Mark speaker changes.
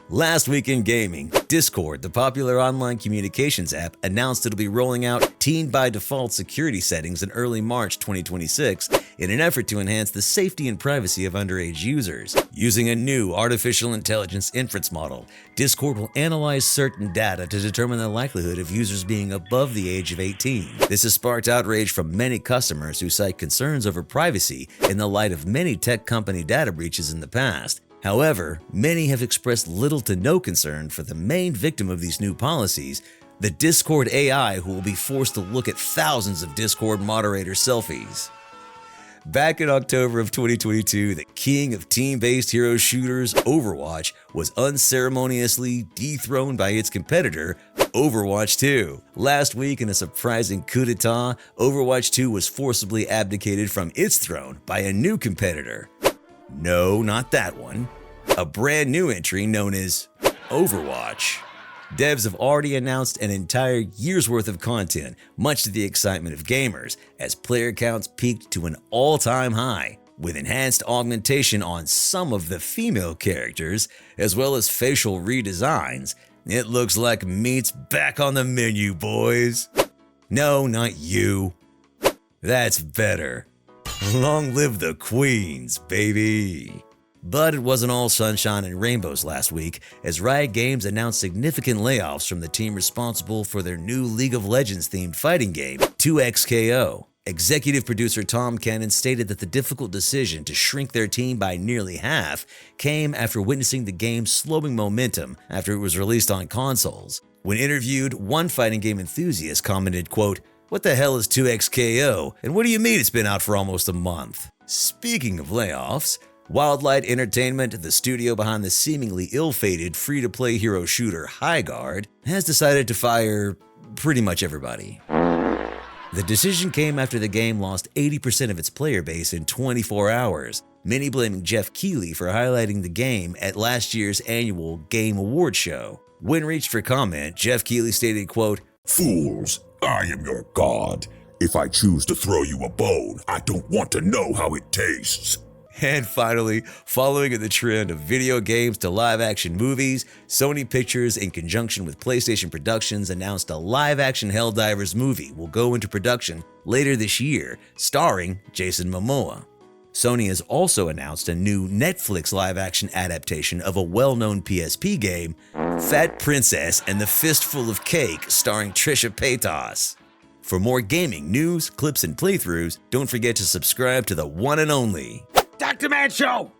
Speaker 1: Last week in gaming, Discord, the popular online communications app, announced it'll be rolling out Teen by Default security settings in early March 2026 in an effort to enhance the safety and privacy of underage users. Using a new artificial intelligence inference model, Discord will analyze certain data to determine the likelihood of users being above the age of 18. This has sparked outrage from many customers who cite concerns over privacy in the light of many tech company data breaches in the past. However, many have expressed little to no concern for the main victim of these new policies, the Discord AI, who will be forced to look at thousands of Discord moderator selfies. Back in October of 2022, the king of team-based hero shooters, Overwatch, was unceremoniously dethroned by its competitor, Overwatch 2. Last week, in a surprising coup d'etat, Overwatch 2 was forcibly abdicated from its throne by a new competitor. No, not that one. A brand new entry known as Overwatch. Devs have already announced an entire year's worth of content, much to the excitement of gamers, as player counts peaked to an all-time high, with enhanced augmentation on some of the female characters, as well as facial redesigns. It looks like meat's back on the menu, boys. No, not you. That's better. Long live the queens, baby! But it wasn't all sunshine and rainbows last week, as Riot Games announced significant layoffs from the team responsible for their new League of Legends-themed fighting game, 2XKO. Executive producer Tom Cannon stated that the difficult decision to shrink their team by nearly half came after witnessing the game's slowing momentum after it was released on consoles. When interviewed, one fighting game enthusiast commented, quote, "What the hell is 2XKO, and what do you mean it's been out for almost a month?" Speaking of layoffs, Wildlight Entertainment, the studio behind the seemingly ill-fated free-to-play hero shooter Highguard, has decided to fire pretty much everybody. The decision came after the game lost 80% of its player base in 24 hours, many blaming Jeff Keighley for highlighting the game at last year's annual Game Awards show. When reached for comment, Jeff Keighley stated, quote,
Speaker 2: "Fools, I am your god. If I choose to throw you a bone, I don't want to know how it tastes."
Speaker 1: And finally, following in the trend of video games to live-action movies, Sony Pictures, in conjunction with PlayStation Productions, announced a live-action Helldivers movie will go into production later this year, starring Jason Momoa. Sony has also announced a new Netflix live-action adaptation of a well-known PSP game, Fat Princess and the Fistful of Cake, starring Trisha Paytas. For more gaming news, clips, and playthroughs, don't forget to subscribe to the one and only
Speaker 3: Dr. Man Show!